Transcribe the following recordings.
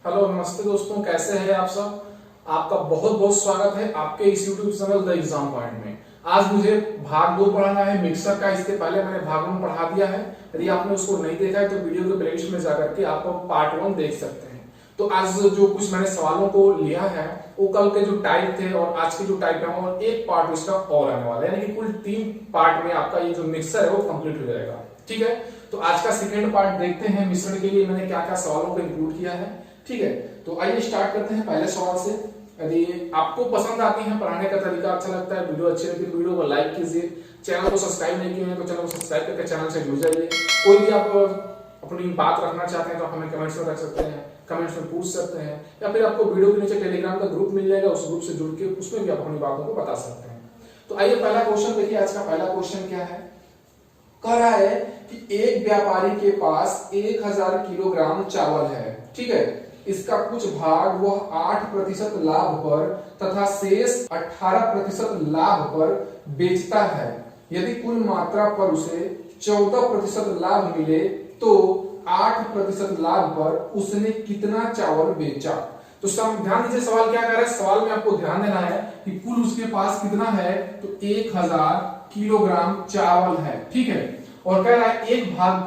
Hello नमस्ते दोस्तों, कैसे हैं आप सब। आपका बहुत बहुत स्वागत है आपके इस YouTube channel the exam point में। आज मुझे भाग 2 पढ़ाना है मिक्सर का। इसके पहले मैंने भाग 1 पढ़ा दिया है। यदि आपने उसको नहीं देखा है तो वीडियो के प्लेलिस्ट में जाकर के आप पार्ट 1 देख सकते हैं। तो आज जो कुछ मैंने सवालों को लिया है वो कल के जो टाइप थे और आज के जो टाइप है और एक पार्ट इसका और आने वाला है, यानी कि कुल 3 पार्ट में आपका ये जो मिक्सर है वो कंप्लीट हो जाएगा। ठीक है, तो आज का सेकेंड पार्ट देखते हैं। मिश्रण के लिए मैंने क्या क्या सवालों को इंक्लूड किया है। ठीक है, तो आइए स्टार्ट करते हैं पहले सवाल से। यदि आपको पसंद आती है पढ़ाने का तरीका, अच्छा लगता है, वीडियो अच्छी लगती है, वीडियो को लाइक कीजिए। चैनल को सब्सक्राइब नहीं किए हैं तो चैनल को सब्सक्राइब करके चैनल से जुड़ जाइए। कोई भी आप अपनी बात रखना चाहते हैं तो आप हमें कमेंट्स में रख सकते हैं, कमेंट्स में पूछ सकते हैं, या फिर आपको वीडियो के नीचे टेलीग्राम का ग्रुप मिल जाएगा, उस ग्रुप से जुड़ के उसमें भी आप अपनी बातों को बता सकते हैं। तो आइए पहला क्वेश्चन देखिए। आज का पहला क्वेश्चन क्या है, कह रहा है कि एक व्यापारी के पास 1000 किलोग्राम चावल है। ठीक है, इसका कुछ भाग वह 8% लाभ पर तथा शेष 18% लाभ पर बेचता है। यदि कुल मात्रा पर उसे 14% लाभ मिले तो 8% लाभ पर उसने कितना चावल बेचा। तो ध्यान दीजिए सवाल क्या कर रहा है। सवाल में आपको ध्यान देना है कि कुल उसके पास कितना है, तो 1000 किलोग्राम चावल है। ठीक है, और कह रहा है एक भाग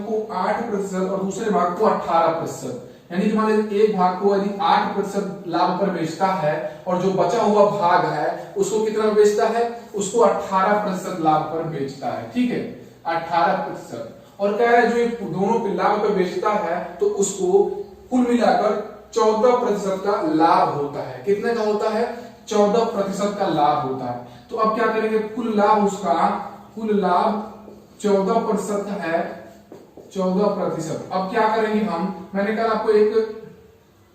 को 8% और दूसरे भाग को 18%, यानी कि मान लीजिए एक भाग को यदि 8% लाभ पर बेचता है और जो बचा हुआ भाग है उसको कितना बेचता है, उसको 18% लाभ पर बेचता है। ठीक है, 18%। और कह रहा है जो ये दोनों लाभ पर बेचता है तो उसको कुल मिलाकर 14% का लाभ होता है। कितने का होता है, 14% का लाभ होता है। तो अब क्या करेंगे, कुल लाभ 14% है, 14%। अब क्या करेंगे हम, मैंने कल आपको एक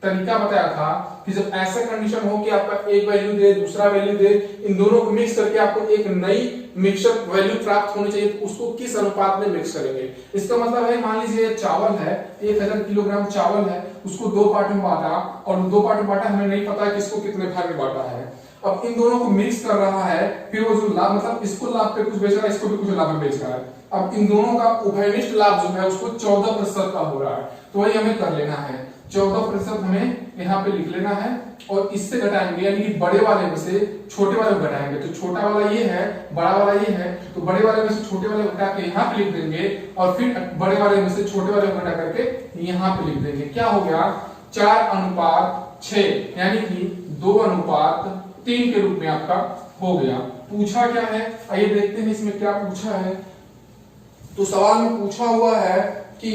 तरीका बताया था कि जब ऐसा कंडीशन हो कि आपका एक वैल्यू दे दूसरा वैल्यू दे, इन दोनों को मिक्स करके आपको एक नई मिक्सर वैल्यू प्राप्त होनी चाहिए, तो उसको किस अनुपात में मिक्स करेंगे। इसका मतलब है मान लीजिए चावल है, 1000 किलोग्राम चावल है, उसको 2 पार्ट में बांटा और 2 पार्ट में बांटा, हमें नहीं पता किसको कितने भाग में बांटा है। अब इन दोनों को मिक्स कर रहा है, फिर वो जो लाभ मतलब इसको लाभ पे कुछ बेच रहा है, इसको भी कुछ लाभ में बेच रहा है। अब इन दोनों का उभयनिष्ठ लाभ जो है उसको 14% का हो रहा है, तो वही हमें कर लेना है। 14% हमें यहाँ पे लिख लेना है और इससे घटाएंगे, यानी कि बड़े वाले में से छोटे वाले में घटाएंगे। तो छोटा वाला ये है, बड़ा वाला ये है, तो बड़े वाले में से छोटे वाले घटा के यहाँ पे लिख देंगे और फिर बड़े वाले में से छोटे वाले घटा करके यहाँ पे लिख देंगे। क्या हो गया, 4:6, यानी कि 2:3 के रूप में आपका हो गया। पूछा क्या है, आइए देखते हैं इसमें क्या पूछा है। तो सवाल में पूछा हुआ है कि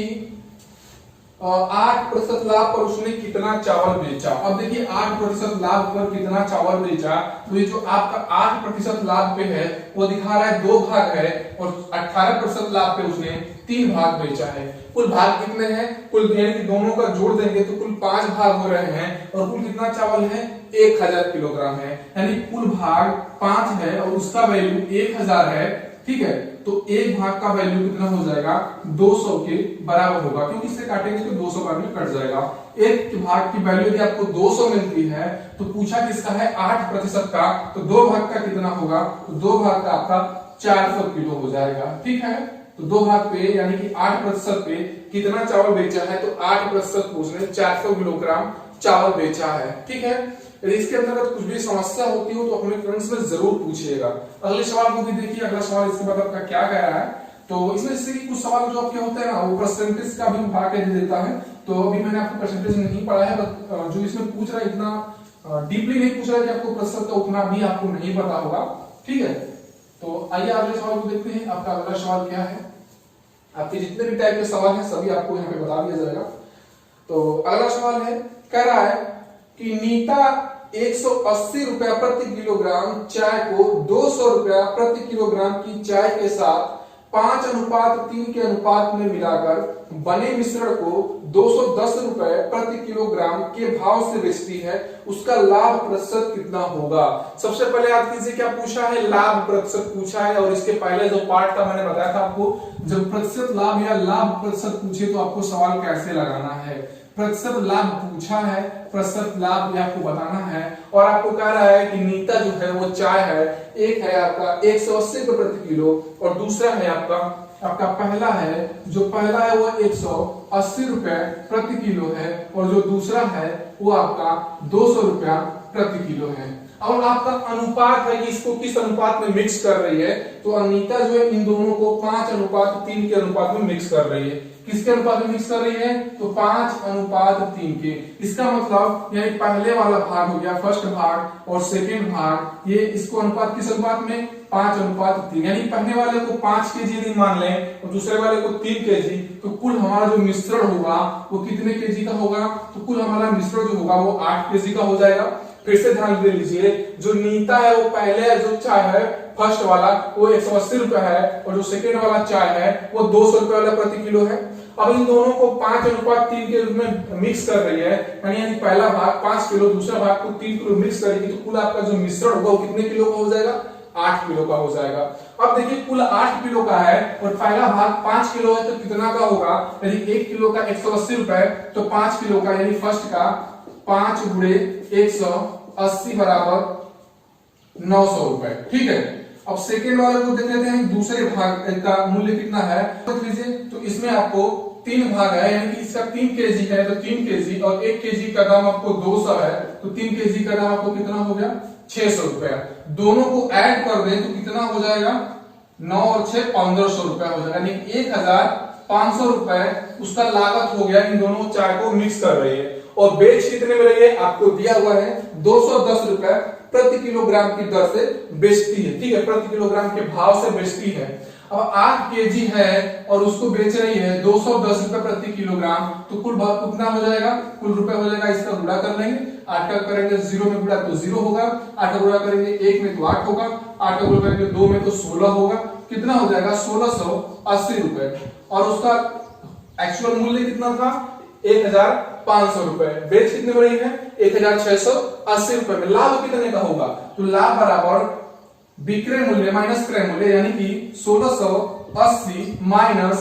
8% लाभ पर उसने कितना चावल बेचा। अब देखिए 8% लाभ पर कितना चावल बेचा, तो ये जो आपका 8% लाभ पे है वो दिखा रहा है 2 भाग है और 18% लाभ पे उसने 3 भाग बेचा है। कुल भाग कितने हैं, कुल दोनों का जोड़ देंगे तो कुल 5 भाग हो रहे हैं और कुल कितना चावल है, 1000 किलोग्राम है, यानी कुल भाग 5 है और उसका वैल्यू 1000 है। ठीक है, तो एक भाग का वैल्यू कितना हो जाएगा, 200 के बराबर होगा, क्योंकि इससे काटेंगे तो 200 का भी कट जाएगा। एक भाग की वैल्यू यदि आपको 200 मिलती है तो पूछा किसका है, 8% का, तो 2 भाग का कितना होगा, तो 2 भाग का आपका 400 किलो हो जाएगा। ठीक है, तो 2 भाग पे यानी कि 8% पे कितना चावल बेचा है, तो 8% को उसने 400 किलोग्राम चावल बेचा है। ठीक है, यदि इसके अंतर्गत कुछ भी समस्या होती हो तो अपने कमेंट्स में जरूर पूछिएगा। अगले सवाल को भी देखिए। अगला सवाल इसके बाद आपका क्या कह रहा है, तो इसमें जैसे कि कुछ सवाल जो आपके होते हैं ना वो परसेंटेज का भी उठा के दे देता है। तो अभी मैंने आपको परसेंटेज नहीं पढ़ा है, जो इसमें पूछ रहा है इतना डीपली नहीं पूछ रहा है कि आपको प्रतिशत का उतना भी आपको नहीं पता होगा। ठीक है, तो आइए अगले सवाल को देखते हैं। आपका अगला सवाल क्या है, आपके जितने भी टाइप के सवाल है सभी आपको यहाँ पे बता दिया जाएगा। तो अगला सवाल है, कह रहा है कि नीता 180 रुपया प्रति किलोग्राम चाय को 200 रुपया प्रति किलोग्राम की चाय के साथ 5:3 के अनुपात में मिलाकर बने मिश्रण को 210 रुपए प्रति किलोग्राम के भाव से बेचती है, उसका लाभ प्रतिशत कितना होगा। सबसे पहले याद कीजिए क्या पूछा है, लाभ प्रतिशत पूछा है। और इसके पहले जो पार्ट था मैंने बताया था आपको, जब प्रतिशत लाभ या लाभ प्रतिशत पूछे तो आपको सवाल कैसे लगाना है। प्रतिशत लाभ पूछा है, प्रतिशत लाभ भी आपको बताना है। और आपको कह रहा है कि नीता जो है वो चाय है, एक है आपका 180 रुपए प्रति किलो और दूसरा है आपका आपका पहला है, जो पहला है वो 180 रुपए प्रति किलो है और जो दूसरा है वो आपका 200 रुपया प्रति किलो है। और आपका अनुपात है कि इसको किस अनुपात में मिक्स कर रही है, तो अनीता जो है इन दोनों को 5:3 के अनुपात में मिक्स कर रही है। किसके अनुपात में मिक्स कर रही है, तो 5:3 के। इसका मतलब यानी पहले वाला भाग हो गया फर्स्ट भाग और सेकेंड भाग, ये इसको अनुपात किस अनुपात में, 5:3। यानी पहले वाले को 5 केजी यदि मान लें और दूसरे वाले को 3 केजी, तो कुल हमारा जो मिश्रण होगा वो कितने केजी का होगा, तो कुल हमारा मिश्रण जो होगा वो 8 केजी का हो जाएगा। फिर से ध्यान दे लीजिए, जो नीता है वो पहले जो चाय है फर्स्ट वाला वो 180 रुपए है और जो सेकेंड वाला चाय है वो 200 रुपए वाला प्रति किलो है। अब इन दोनों को 5:3 के रूप में मिक्स कर रही है, यानी पहला भाग 5 किलो, दूसरा भाग को 3 किलो मिक्स करेगी, तो कुल आपका जो मिश्रण होगा वो कितने किलो का हो जाएगा, 8 किलो का हो जाएगा। अब देखिए कुल 8 किलो का है और पहला भाग 5 किलो है, तो कितना का होगा, यदि 1 किलो का 180 रुपए, तो 5 किलो का यानी फर्स्ट का 5 × 180 बराबर 900 रुपए। ठीक है, अब सेकेंड वाले को देख लेते हैं, दूसरे भाग का मूल्य कितना है, देख लीजिए। तो इसमें आपको 3 भाग है, यानी कि इसका 3 केजी है तो 3 केजी और 1 केजी का दाम आपको 200 है, तो 3 केजी का दाम आपको कितना हो गया, 600 रुपया। दोनों को ऐड कर दें तो कितना हो जाएगा, 9 और 6 1500 रुपया हो जाएगा, यानी 1500 रुपए उसका लागत हो गया। इन दोनों चाय को मिक्स कर रही है और बेच कितने में रही है, आपको दिया हुआ है 210 रुपए प्रति किलोग्राम की दर से बेचती है। ठीक है, प्रति किलोग्राम के भाव से बेचती है। अब 8 केजी है और उसको बेच रही है 210 रुपए प्रति किलोग्राम, तो कुल भाव कितना हो जाएगा, कुल रुपए हो जाएगा, इसका गुणा कर लेंगे, 8 का करेंगे 0 में गुणा तो 0 होगा, 8 का गुणा करेंगे 1 में तो 8 होगा, 8 का गुणा करेंगे 2 में तो 16 होगा, कितना हो जाएगा 1680 रुपए। और उसका एक्चुअल मूल्य कितना था, 1500 रुपए। बेच कितने में रही है, 1680 रुपए में। लाभ कितने का होगा, तो लाभ बराबर विक्रय मूल्य माइनस क्रय मूल्य, यानी कि 1680 माइनस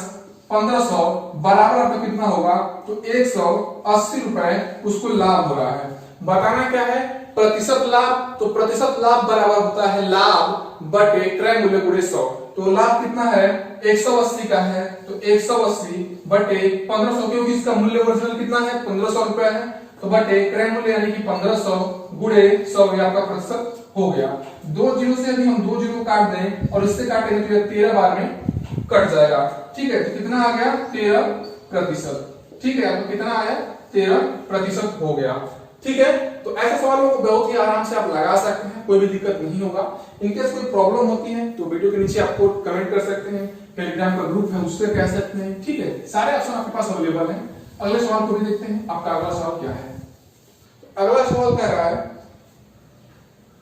1500 बराबर आपका कितना होगा, तो 180 रुपए उसको लाभ हो रहा है। बताना क्या है, प्रतिशत लाभ, तो प्रतिशत लाभ बराबर होता है लाभ बटे क्रय मूल्य गुणे 100। तो लाभ कितना है, 180 का है, तो 180 बटे 1500, क्योंकि इसका मूल्य ओरिजिनल कितना है, 1500 रुपए है, तो बटे क्रय मूल्य यानी कि 1500 गुणे 100, ये आपका प्रतिशत हो गया। 2 जीरो से यदि हम 2 जीरो काट दें और इससे काटेंगे तो ये 13 बार में कट जाएगा। ठीक है, तो कितना आ गया, 13%। ठीक है, तो कितना आया, 13% हो गया। ठीक है, तो ऐसे सवालों को बहुत ही आराम से आप लगा सकते हैं, कोई भी दिक्कत नहीं होगा। इनकेस कोई प्रॉब्लम होती है तो वीडियो के नीचे आपको कमेंट कर सकते हैं, टेलीग्राम का ग्रुप है उससे कह सकते हैं। ठीक है, सारे ऑप्शन आपके पास अवेलेबल हैं। अगले सवाल को भी देखते हैं, आपका अगला सवाल क्या है। अगला सवाल कह रहा है,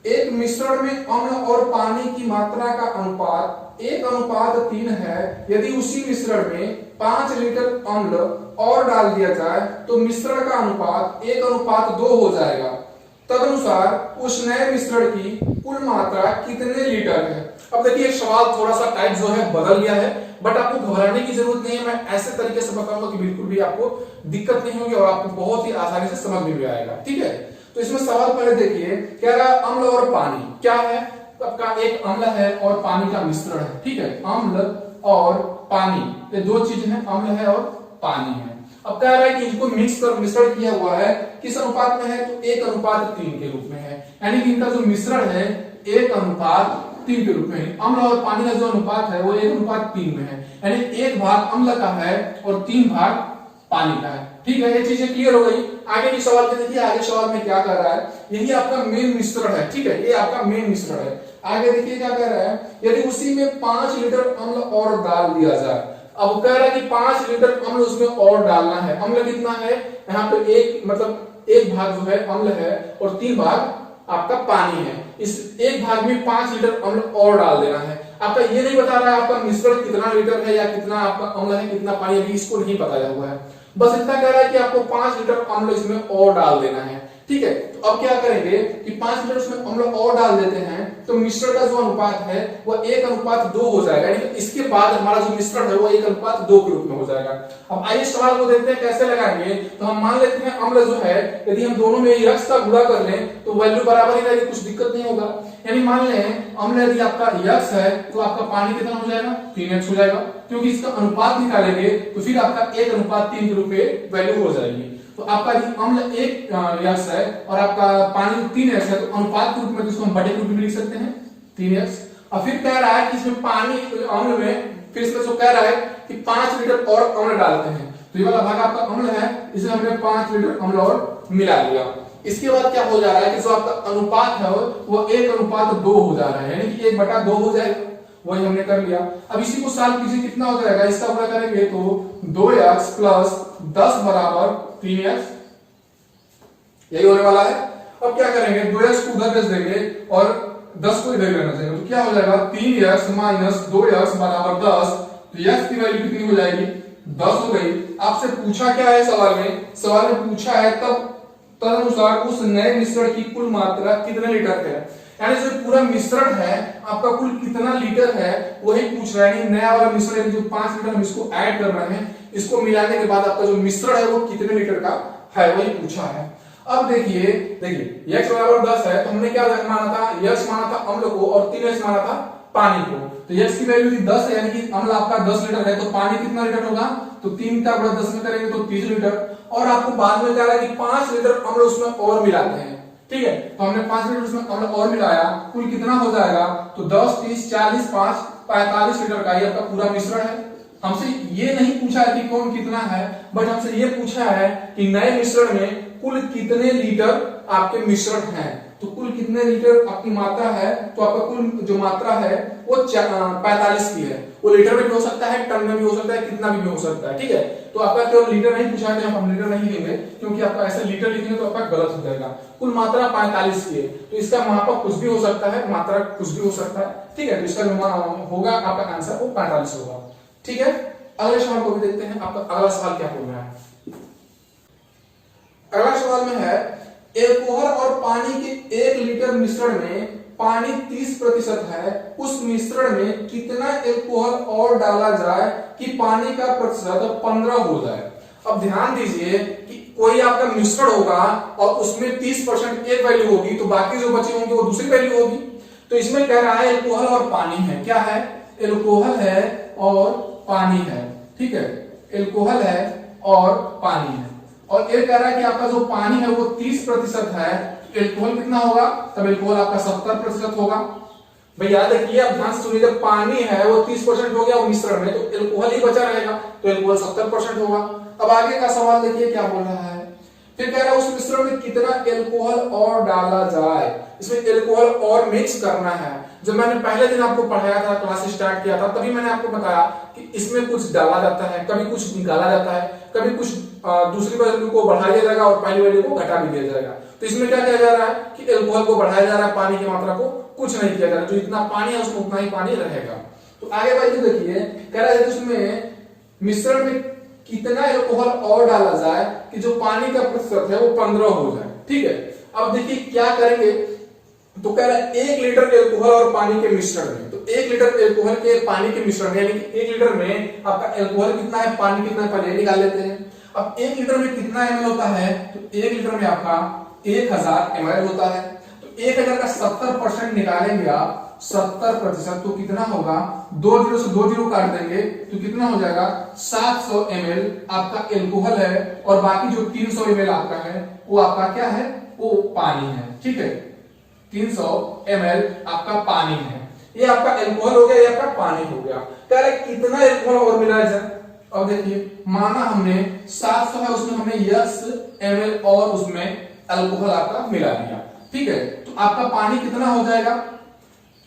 एक मिश्रण में अम्ल और पानी की मात्रा का अनुपात 1:3 है, यदि उसी मिश्रण में 5 लीटर अम्ल और डाल दिया जाए तो मिश्रण का अनुपात 1:2 हो जाएगा। तदनुसार उस नए मिश्रण की कुल मात्रा कितने लीटर है। अब देखिए सवाल थोड़ा सा टाइप जो है बदल गया है, बट आपको घबराने की जरूरत नहीं है। मैं ऐसे तरीके से बताऊंगा कि बिल्कुल भी आपको दिक्कत नहीं होगी और आपको बहुत ही आसानी से समझ में भी आएगा। ठीक है, तो इसमें सवाल पहले देखिए, कह रहा है अम्ल और पानी क्या है, आपका एक अम्ल है और पानी का मिश्रण है। ठीक है, अम्ल और पानी ये 2 चीज है, अम्ल है और पानी है। अब कह रहा है कि इनको मिक्स कर मिश्रण किया हुआ है, किस अनुपात में है, तो 1:3 के रूप में है, यानी कि इनका जो मिश्रण है 1:3 के रूप में है। अम्ल और पानी का जो अनुपात है वो 1:3 में है, यानी 1 भाग अम्ल का है और 3 भाग पानी का है। ठीक है, ये चीजें क्लियर हो गई। आगे की सवाल में देखिए, आगे सवाल में क्या कर रहा है, यही आपका मेन मिश्रण है। ठीक है, ये आपका मेन मिश्रण है। आगे देखिए क्या कह रहा है, यदि उसी में 5 लीटर अम्ल और डाल दिया जाए। अब कह रहा है कि 5 लीटर अम्ल उसमें और डालना है। अम्ल कितना है, यहाँ पे एक भाग जो है अम्ल है और 3 भाग आपका पानी है। इस एक भाग में 5 लीटर अम्ल और डाल देना है। आपका ये नहीं बता रहा है आपका मिश्रण कितना लीटर है या कितना आपका अम्ल है, कितना पानी, अभी इसको नहीं बताया हुआ है। बस इतना कह रहा है कि आपको 5 लीटर अम्ल इसमें और डाल देना है। ठीक है। तो अब क्या करेंगे कि 5 लीटर उसमें अम्ल और डाल देते हैं, तो मिश्रण का जो अनुपात है वो 1:2 हो जाएगा, यानी इसके बाद हमारा जो मिश्रण है वो 1:2 के रूप में हो जाएगा। अब आइए सवाल को देखते हैं कैसे लगाएंगे। तो हम मान लेते हैं अम्ल जो है, यदि हम दोनों में यक्स का गुणा कर लें तो वैल्यू बराबर ही रहेगी, कुछ दिक्कत नहीं होगा। यानी मान लें अम्ल यदि आपका यक्स है तो आपका पानी कितना हो जाएगा, 3x हो जाएगा, क्योंकि इसका अनुपात निकालेंगे तो फिर आपका 1:3 के रूप में वैल्यू हो जाएगी। तो आपका यदि अम्ल 1x है और आपका पानी 3x है, तो अनुपात के रूप में इसको हम बटे के रूप में लिख सकते हैं 3x। और फिर कह रहा है कि इसमें पानी अम्ल में फिर इसमें जो कह रहा है कि 5 लीटर और अम्ल डालते हैं, तो ये वाला भाग आपका अम्ल है, इसमें हमने 5 लीटर अम्ल और मिला लिया। इसके बाद क्या हो जा रहा है कि जो आपका अनुपात है वो 1:2 हो जा रहा है, यानी कि 1/2 हो जाएगा, वही हमने कर लिया। अब इसी को सॉल्व कीजिए, कितना हो जाएगा, इसका गुणा करेंगे तो 2x + 10 = 3x, यही होने वाला है। अब क्या करेंगे, 2x को उधर भेज देंगे और 10 को इधर लेना चाहिए, तो क्या हो जाएगा 3x - 2x = 10। तो x की वैल्यू कितनी हो जाएगी, 10 हो गई। आपसे पूछा क्या है सवाल में पूछा है तब तदनुसार उस नए मिश्रण की कुल मात्रा कितने लीटर है, यानी जो पूरा मिश्रण है आपका कुल कितना लीटर है वही पूछ रहा है। नया वाला मिश्रण जो 5 लीटर हम इसको ऐड कर रहे हैं, इसको मिलाने के बाद आपका जो मिश्रण है वो कितने लीटर का है वही पूछा है। अब देखिए x = 10 है, तो हमने क्या माना था, x माना था अम्ल को और 3x माना था पानी को। तो x की वैल्यू थी 10 है, यानी कि अम्ल आपका 10 लीटर है, तो पानी कितना लीटर होगा, तो 3 का गुणा 10 में करेंगे तो 30 लीटर। और आपको बाद में क्या है कि 5 लीटर अम्ल उसमें और मिलाते हैं, ठीक है। तो हमने 5 लीटर उसमें अम्ल और मिलाया, कुल कितना हो जाएगा, तो 10 30 40 5 45 लीटर का ये आपका पूरा मिश्रण है। हमसे ये नहीं पूछा है कि कौन कितना है, बट हमसे ये पूछा है कि नए मिश्रण में कुल कितने लीटर आपके मिश्रण हैं। तो कुल कितने लीटर आपकी मात्रा है, तो आपका कुल जो मात्रा है वो 45 की है। वो लीटर में भी हो सकता है, टन में भी हो सकता है, कितना भी हो सकता है, ठीक है। तो आपका केवल लीटर नहीं पूछा है, हम लीटर नहीं लेंगे, क्योंकि आपका ऐसा लीटर लिखेंगे तो आपका गलत हो जाएगा। कुल मात्रा 45 की है, तो इसका मापक कुछ भी हो सकता है, मात्रा कुछ भी हो सकता है, ठीक है। तो इसका जो होगा आपका आंसर वो 45 होगा, ठीक है। अगले सवाल को भी देखते हैं, आपका अगला सवाल क्या बोल रहा है। अगला सवाल में है एल्कोहल और पानी के 1 लीटर मिश्रण में पानी 30% है, उस मिश्रण में कितना एल्कोहल और डाला जाए कि पानी का प्रतिशत 15 हो जाए। अब ध्यान दीजिए कि कोई आपका मिश्रण होगा और उसमें 30% एक वैल्यू होगी, तो बाकी जो बचे होंगे वो दूसरी वैल्यू होगी। तो इसमें कह रहा है एल्कोहल और पानी है, क्या है, एल्कोहल है और पानी है, ठीक है, एल्कोहल है और पानी है। और ये कह रहा है कि आपका जो पानी है वो 30% है, एल्कोहल कितना होगा, तब एल्कोहल आपका 70% होगा। भाई याद रखिए, आप ध्यान से सुनिए, जब पानी है वो 30% हो गया वो मिश्रण में, तो एल्कोहल ही बचा रहेगा, तो एल्कोहल 70% होगा। अब आगे का सवाल देखिए क्या बोल रहा है। फिर कह रहा है उस मिश्रण में कितना एल्कोहल और डाला जाए, इसमें एल्कोहल और मिक्स करना है। जब मैंने पहले दिन आपको पढ़ाया था, क्लास स्टार्ट किया था, तभी मैंने आपको बताया कि इसमें कुछ डाला जाता है, कभी कुछ निकाला जाता है, कभी कुछ दूसरी वैल्यू को बढ़ाया जाएगा और पहली वैल्यू को घटा भी दिया जाएगा। तो इसमें क्या किया जा रहा है कि एल्कोहल को बढ़ाया जा रहा है, पानी की मात्रा को कुछ नहीं किया जा रहा, जो इतना पानी है उसमें उतना ही पानी रहेगा। तो आगे वैल्यू देखिए, कह रहा है उसमें मिश्रण में कितना एल्कोहल और डाला जाए कि जो पानी का प्रतिशत है वो 15 हो जाए, ठीक है। अब देखिए क्या करेंगे, तो कह रहा है 1 लीटर एल्कोहल और पानी के मिश्रण में, तो 1 लीटर एल्कोहल के पानी के मिश्रण में, यानी कि 1 लीटर में आपका एल्कोहल कितना है, पानी कितना है, पहले निकाल लेते हैं। अब 1 लीटर में कितना ml होता है, तो 1 लीटर में आपका 1000 ml होता है। तो 1000 का 70% निकालेंगे आप, 70%, तो कितना होगा, 2 जीरो से 2 जीरो काट देंगे तो कितना हो जाएगा, 700 ml आपका एल्कोहल है, और बाकी जो 300 ml आपका है वो आपका क्या है, वो पानी है, ठीक है। 300 ml आपका पानी है, ये आपका एल्कोहल हो गया, ये आपका पानी हो गया। कह रहे कितना एल्कोहल और मिलाया जाए। अब देखिए, माना हमने 700 है, उसमें हमने x ml और उसमें अल्कोहल आपका मिला दिया, ठीक है। तो आपका पानी कितना हो जाएगा,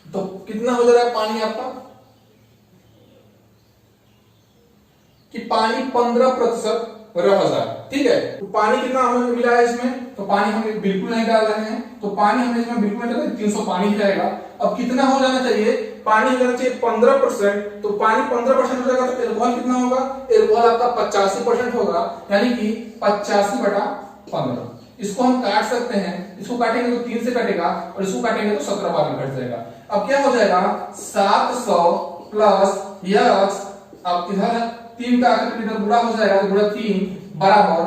तो कितना हो जाएगा पानी आपका, कि पानी 15% रह जाए, ठीक है। तो पानी कितना हमें मिला है इसमें, तो पानी हमें बिल्कुल नहीं डाल रहे हैं, तो पानी हमने इसमें बिल्कुल नहीं डाला, 300 पानी ही रहेगा। अब कितना हो जाना चाहिए, पानी हो जाना चाहिए 15%, तो पानी 15% हो जाएगा, तो एल्कोहल कितना होगा, एल्कोहल आपका 85% होगा, यानी कि 85/15, इसको हम काट सकते हैं, इसको काटेंगे तो 3 से कटेगा और इसको काटेंगे तो 17 बार में कट जाएगा। अब क्या हो जाएगा 700 प्लस यक्स, अब इधर 3 का आकर इधर गुणा हो जाएगा तो गुणा 3 बराबर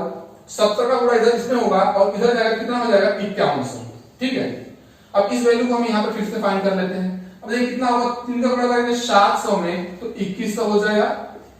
70 का गुणा इधर इसमें होगा और इधर जाएगा कितना हो जाएगा 5100। ठीक है, अब इस वैल्यू को हम यहाँ पे फिर से फाइंड कर लेते हैं। अब देखिए कितना होगा, 3 का गुणा करेंगे 700 में तो 2100 हो जाएगा,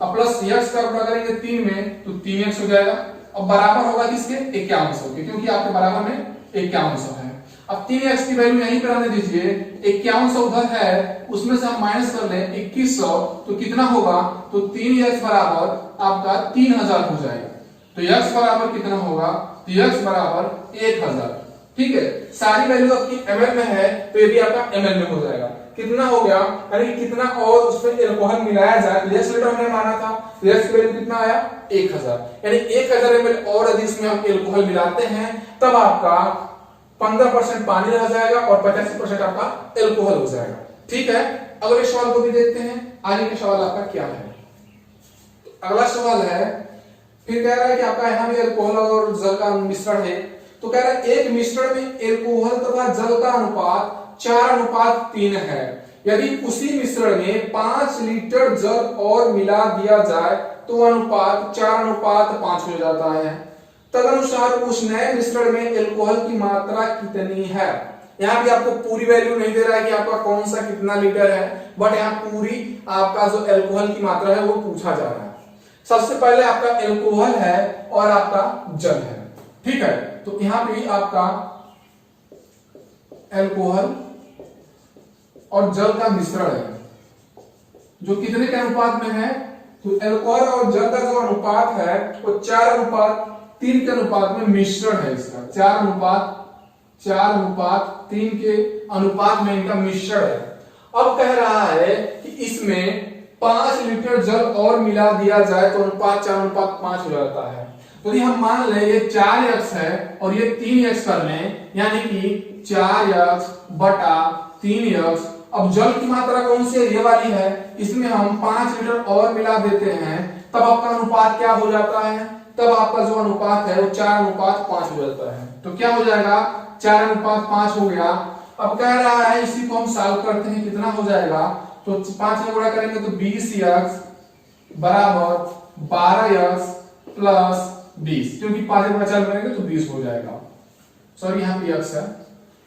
अब प्लस x का गुणा करेंगे 3 में तो 3x हो जाएगा। अब बराबर होगा किसके 5100 के, क्योंकि आपके बराबर में 5100 है। अब 3x की वैल्यू यहीं पर आने दीजिए, 5100 उधर है उसमें से हम माइनस कर लें 2100 तो कितना होगा, तो 3x बराबर आपका 3000 हो जाएगा। तो x बराबर कितना होगा, तो x बराबर 1000। ठीक है, सारी वैल्यू आपकी ml में है तो ये भी आपका ml में हो जाएगा। कितना हो गया, यानी कितना और उसमें एल्कोहल मिलाया जाए, रिएक्शन लीटर हमने माना था, रिएक्शन वैल्यू कितना आया 1000, यानी 1000 ml और यदि इसमें हम एल्कोहल मिलाते हैं तब आपका 15% पानी रह जाएगा और 85% आपका एल्कोहल हो जाएगा। ठीक है, अगले सवाल को भी देखते हैं, आगे का सवाल आपका क्या है। अगला सवाल है, फिर कह रहा है कि आपका यहाँ भी एल्कोहल और जल का मिश्रण है, तो कह रहा है एक मिश्रण में एल्कोहल तथा जल का अनुपात 4:3 है। यदि उसी मिश्रण में 5 लीटर जल और मिला दिया जाए तो अनुपात 4:5 हो जाता है। तदनुसार उस नए मिश्रण में एल्कोहल की मात्रा कितनी है। यहाँ भी आपको पूरी वैल्यू नहीं दे रहा है कि आपका कौन सा कितना लीटर है, बट यहाँ पूरी आपका जो एल्कोहल की मात्रा है वो पूछा जा रहा है। सबसे पहले आपका एल्कोहल है और आपका जल है। ठीक है, तो यहां पे आपका एल्कोहल और जल का मिश्रण है जो कितने के अनुपात में है, तो एल्कोहल और जल का जो अनुपात है वो 4:3 के अनुपात में मिश्रण है इसका, 4:3 के अनुपात में इनका मिश्रण है। अब कह रहा है कि इसमें 5 लीटर जल और मिला दिया जाए तो अनुपात 4:5 हो जाता है। तो यदि हम मान लें ये 4x है और ये 3x कर लें, यानी कि 4x बटा 3x। अब जल की मात्रा कौन सी है, ये वाली है, इसमें हम 5 लीटर और मिला देते हैं तब आपका अनुपात क्या हो जाता है, तब आपका जो अनुपात है वो 4:5 हो जाता है। तो क्या हो जाएगा 4:5 हो गया। अब कह रहा है इसी को हम सॉल्व करते हैं, कितना हो जाएगा, तो 5 में गुणा करेंगे तो 20x बराबर 12x प्लस 20, क्योंकि 5 में 4 करेंगे तो 20 हो जाएगा। सॉरी यहाँ पे x है,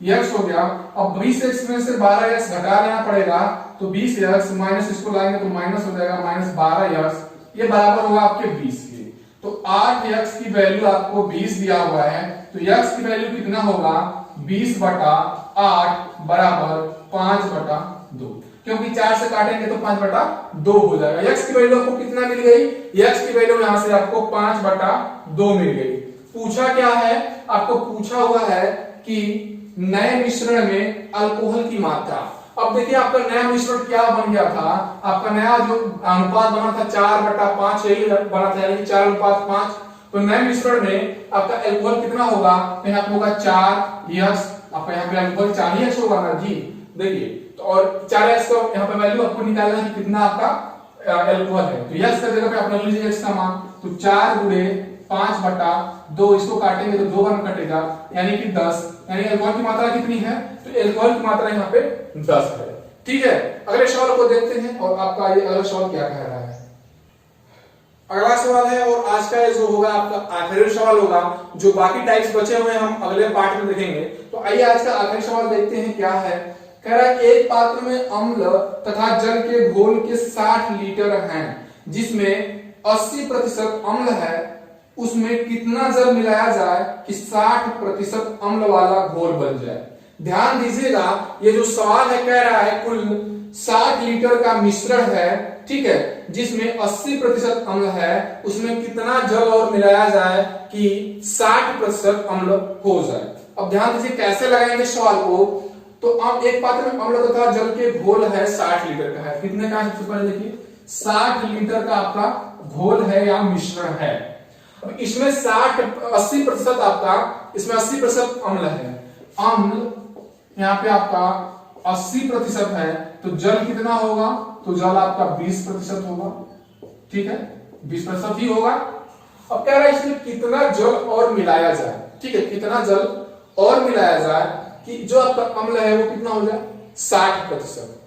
x हो गया। अब 20x में से 12x घटा लेना पड़ेगा तो 20x माइनस इसको लाएंगे तो माइनस हो जाएगा -12x, ये बराबर होगा आपके 20 के। तो 8x की वैल्यू आपको 20 दिया हुआ है, तो x की वैल्यू कितना होगा 20/8 बराबर 5/2, क्योंकि 4 से काटेंगे तो 5/2 हो जाएगा। x की वैल्यू आपको कितना मिल गई, x की वैल्यू यहां से आपको 5/2 मिल गई। पूछा क्या है, आपको पूछा हुआ है कि नए मिश्रण में अल्कोहल की मात्रा। अब देखिए आपका नया मिश्रण क्या बन गया था, आपका नया जो अनुपात बना था 4/5 यही बना था, यानी 4:5। तो नए मिश्रण में आपका अल्कोहल कितना होगा, तो यहाँ पे होगा 4x, आपका यहाँ पे अल्कोहल 4x होगा ना जी, देखिए तो और 4x का यहाँ पे वैल्यू आपको निकालना है कि कितना आपका अल्कोहल है। तो x का जगह पे आप ले लीजिए x का मान, तो 4 गुणे 5/2, इसको काटेंगे तो 2 बार कटेगा यानी कि 10, यानी अल्कोहल की मात्रा कितनी है, तो अल्कोहल की मात्रा यहाँ पे 10 है। ठीक है, अगले सवाल को देखते हैं और आपका ये अगला सवाल क्या कह रहा है। अगला सवाल है और आज का ये जो होगा आपका आखिरी सवाल होगा, जो बाकी टाइप्स बचे हुए हम अगले पार्ट में देखेंगे। तो आइए आज का आखिरी सवाल देखते हैं क्या है। कह रहा है एक पात्र में अम्ल तथा जल के घोल के 60 लीटर हैं, जिसमें 80% अम्ल है, उसमें कितना जल मिलाया जाए कि 60% अम्ल वाला घोल बन जाए। ध्यान दीजिएगा, ये जो सवाल है कह रहा है कुल 60 लीटर का मिश्रण है, ठीक है, जिसमें 80% अम्ल है, उसमें कितना जल और मिलाया जाए कि 60% अम्ल हो जाए। अब ध्यान दीजिए कैसे लगाएंगे सवाल को। तो अब एक पात्र में अम्ल तथा जल के घोल है 60 लीटर का है, कितने का है, सबसे पहले देखिए 60 लीटर का आपका घोल है या मिश्रण है। अब इसमें 80% आपका, इसमें 80% अम्ल है, अम्ल यहाँ पे आपका 80% है, तो जल कितना होगा, तो जल आपका 20% होगा, ठीक है 20% ही होगा। अब कह रहा है इसमें कितना जल और मिलाया जाए, ठीक है, कितना जल और मिलाया जाए कि जो आपका अम्ल है वो कितना हो जाए 60%।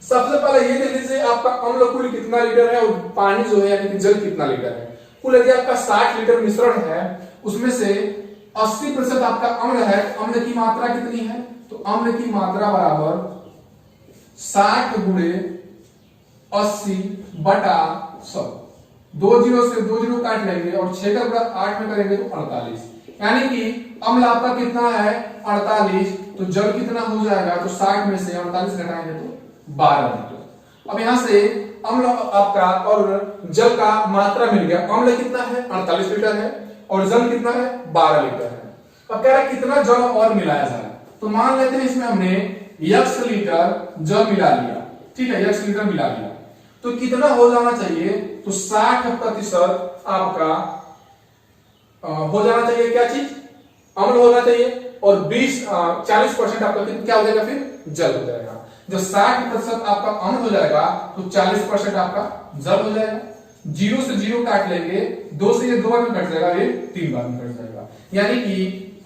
सबसे पहले ये देख लीजिए आपका अम्ल कुल कितना लीटर है और पानी जो है यानी कि जल कितना लीटर है। कुल यदि आपका 60 लीटर मिश्रण है उसमें से 80% आपका अम्ल है, अम्ल की मात्रा कितनी है, तो अम्ल की मात्रा बराबर 60 गुणे 80 बटा 100। 2 जीरो से 2 जीरो काट लेंगे और 6 का गुणा 8 में करेंगे तो 48, यानी कि अम्ल आपका कितना है 48, तो जल कितना हो जाएगा, तो 60 में से 48 घटाएंगे तो 12 लीटर। अब यहां से अम्ल आपका और जल का मात्रा मिल गया, अम्ल कितना है 48 लीटर है और जल कितना है 12 लीटर है। अब कह रहा है कितना जल और मिलाया जाए, तो मान लेते हैं इसमें हमने x लीटर जल मिला लिया, ठीक है, x लीटर मिला लिया, तो कितना हो जाना चाहिए, तो 60% आपका हो जाना चाहिए, क्या चीज, अम्ल होना चाहिए, और 40% आपका क्या हो जाएगा, फिर जल हो जाएगा। जब 60% आपका अम्ल हो जाएगा तो 40% आपका जल हो जाएगा। 0 से 0 काट लेंगे, 2 से ये 2 बार में कट जाएगा, ये 3 बार में कट जाएगा, यानी कि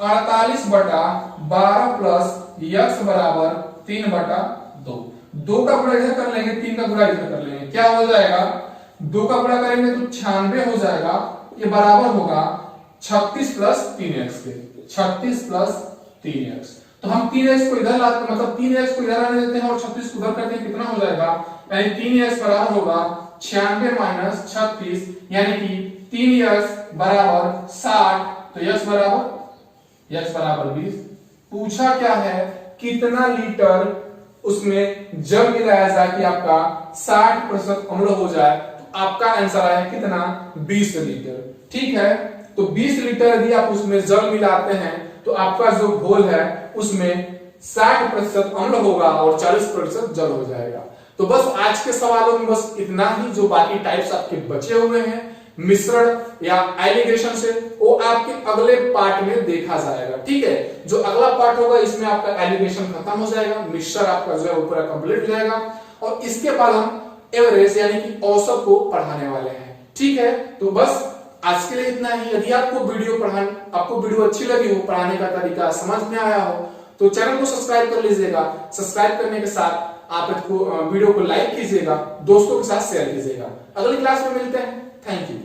48 बटा 12 प्लस x बराबर 3 बटा 2। 2 का गुणा इधर कर लेंगे, 3 का गुणा इधर कर लेंगे, क्या हो जाएगा, 2 का गुणा करेंगे तो 96 हो जाएगा, ये बराबर होगा 36 प्लस 3x के, 36 प्लस 3x। तो हम 3x को इधर लाते, मतलब 3x को इधर आने देते हैं और 36 को उधर करते हैं, कितना हो जाएगा, यानी 3x बराबर होगा 96 माइनस 36, यानी कि 3x बराबर 60, तो x बराबर 20। पूछा क्या है, कितना लीटर उसमें जल मिलाया जाए कि आपका 60% अम्ल हो जाए, तो आपका आंसर आया कितना, 20 लीटर। ठीक है, तो 20 लीटर यदि आप उसमें जल मिलाते हैं तो आपका जो घोल है उसमें 60% अम्ल होगा और 40% जल हो जाएगा। तो बस आज के सवालों में बस इतना ही, जो बाकी टाइप्स आपके बचे हुए हैं मिश्रण या एलिगेशन से, वो आपके अगले पार्ट में देखा जाएगा। ठीक है, जो अगला पार्ट होगा इसमें आपका एलिगेशन खत्म हो जाएगा, मिक्सचर आपका जो है पूरा कंप्लीट हो जाएगा, और इसके बाद हम एवरेज यानी कि औसत को पढ़ाने वाले हैं। ठीक है, तो बस आज के लिए इतना ही। यदि आपको वीडियो अच्छी लगी हो, पढ़ाने का तरीका समझ में आया हो, तो चैनल को सब्सक्राइब कर लीजिएगा। सब्सक्राइब करने के साथ आप वीडियो को लाइक कीजिएगा, दोस्तों के साथ शेयर कीजिएगा। अगली क्लास में मिलते हैं, थैंक यू।